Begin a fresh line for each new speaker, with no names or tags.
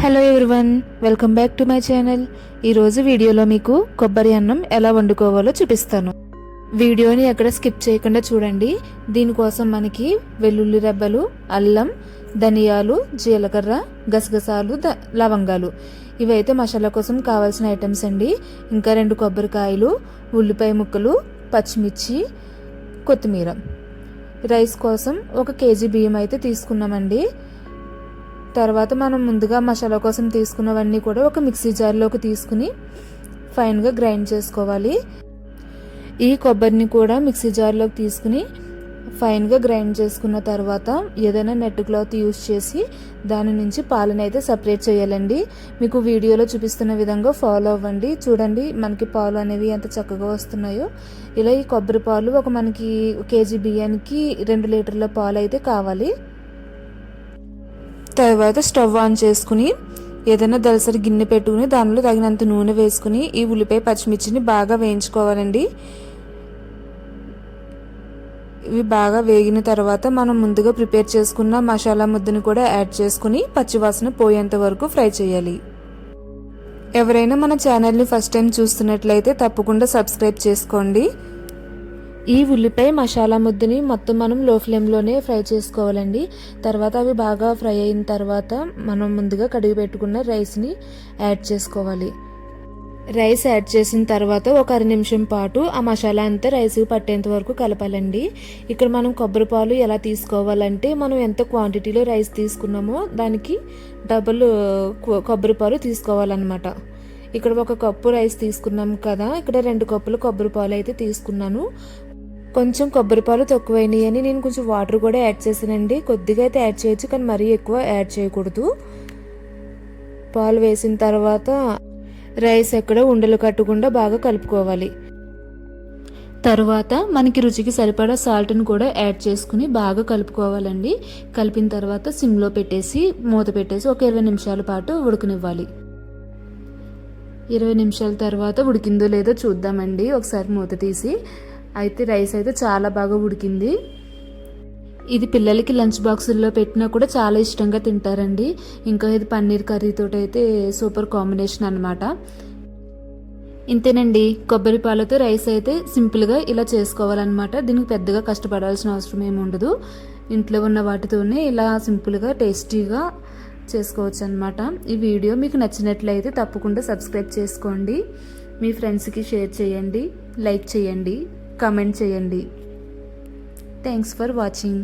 Hello everyone, welcome back to my channel. ఈరోజు వీడియోలో మీకు కొబ్బరి అన్నం ఎలా వండుకోవాలో చూపిస్తాను. వీడియోని ఎక్కడ స్కిప్ చేయకుండా చూడండి. దీనికోసం మనకి వెల్లుల్లి రెబ్బలు, అల్లం, ధనియాలు, జీలకర్ర, గసగసాలు, లవంగాలు ఇవైతే మసాలా కోసం కావాల్సిన ఐటమ్స్ అండి. ఇంకా 2 కొబ్బరికాయలు, ఉల్లిపాయ ముక్కలు, పచ్చిమిర్చి, కొత్తిమీర. రైస్ కోసం 1 కేజీ బియ్యం అయితే తీసుకున్నామండి. తర్వాత మనం ముందుగా మసాలా కోసం తీసుకున్నవన్నీ కూడా ఒక మిక్సీ జార్లోకి తీసుకుని ఫైన్గా గ్రైండ్ చేసుకోవాలి. ఈ కొబ్బరిని కూడా మిక్సీ జార్లోకి తీసుకుని ఫైన్గా గ్రైండ్ చేసుకున్న తర్వాత ఏదైనా నెట్ క్లాత్ యూస్ చేసి దాని నుంచి పాలను అయితే సపరేట్ చేయాలండి. మీకు వీడియోలో చూపిస్తున్న విధంగా ఫాలో అవ్వండి. చూడండి మనకి పాలు అనేవి ఎంత చక్కగా వస్తున్నాయో. ఇలా ఈ కొబ్బరి పాలు మనకి కేజీ బియ్యానికి 2 లీటర్ల పాలు అయితే కావాలి. తర్వాత స్టవ్ ఆన్ చేసుకుని ఏదైనా దలసరి గిన్నె పెట్టుకుని దానిలో తగినంత నూనె వేసుకుని ఈ ఉల్లిపాయ పచ్చిమిర్చిని బాగా వేయించుకోవాలండి. ఇవి బాగా వేగిన తర్వాత మనం ముందుగా ప్రిపేర్ చేసుకున్న మసాలా ముద్దని కూడా యాడ్ చేసుకుని పచ్చివాసన పోయేంత వరకు ఫ్రై చేయాలి. ఎవరైనా మన ఛానల్ని ఫస్ట్ టైం చూస్తున్నట్లయితే తప్పకుండా సబ్స్క్రైబ్ చేసుకోండి. ఈ ఉల్లిపాయ మసాలా ముద్దని మొత్తం మనం లో ఫ్లేమ్లోనే ఫ్రై చేసుకోవాలండి. తర్వాత అవి బాగా ఫ్రై అయిన తర్వాత మనం ముందుగా కడిగి పెట్టుకున్న రైస్ని యాడ్ చేసుకోవాలి. రైస్ యాడ్ చేసిన తర్వాత ఒక 1/2 నిమిషం పాటు ఆ మసాలా అంతా రైస్కి పట్టేంత వరకు కలపాలండి. ఇక్కడ మనం కొబ్బరి పాలు ఎలా తీసుకోవాలంటే మనం ఎంత క్వాంటిటీలో రైస్ తీసుకున్నామో దానికి డబుల్ కొబ్బరి పాలు తీసుకోవాలన్నమాట. ఇక్కడ 1 కప్పు రైస్ తీసుకున్నాం కదా, ఇక్కడ 2 కప్పులు కొబ్బరి పాలు అయితే తీసుకున్నాను. కొంచెం కొబ్బరి పాలు తక్కువైనాయి అని నేను కొంచెం వాటర్ కూడా యాడ్ చేసానండి. కొద్దిగా అయితే యాడ్ చేయొచ్చు, కానీ మరీ ఎక్కువ యాడ్ చేయకూడదు. పాలు వేసిన తర్వాత రైస్ ఎక్కడ ఉండలు కట్టకుండా బాగా కలుపుకోవాలి. తర్వాత మనకి రుచికి సరిపడా సాల్ట్ని కూడా యాడ్ చేసుకుని బాగా కలుపుకోవాలండి. కలిపిన తర్వాత సిమ్లో పెట్టేసి మూత పెట్టేసి ఒక 20 నిమిషాల పాటు ఉడకనివ్వాలి. 20 నిమిషాల తర్వాత ఉడికిందో లేదో చూద్దామండి. ఒకసారి మూత తీసి అయితే రైస్ అయితే చాలా బాగా ఉడికింది. ఇది పిల్లలకి లంచ్ బాక్సుల్లో పెట్టినా కూడా చాలా ఇష్టంగా తింటారండి. ఇంకా ఇది పన్నీర్ కర్రీతో అయితే సూపర్ కాంబినేషన్ అన్నమాట. ఇంతేనండి, కొబ్బరి పాలతో రైస్ అయితే సింపుల్గా ఇలా చేసుకోవాలన్నమాట. దీనికి పెద్దగా కష్టపడాల్సిన అవసరం ఏమి ఉండదు. ఇంట్లో ఉన్న వాటితోనే ఇలా సింపుల్గా టేస్టీగా చేసుకోవచ్చు అన్నమాట. ఈ వీడియో మీకు నచ్చినట్లయితే తప్పకుండా సబ్స్క్రైబ్ చేసుకోండి. మీ ఫ్రెండ్స్కి షేర్ చేయండి, లైక్ చేయండి, కామెంట్ చేయండి. Thanks for watching.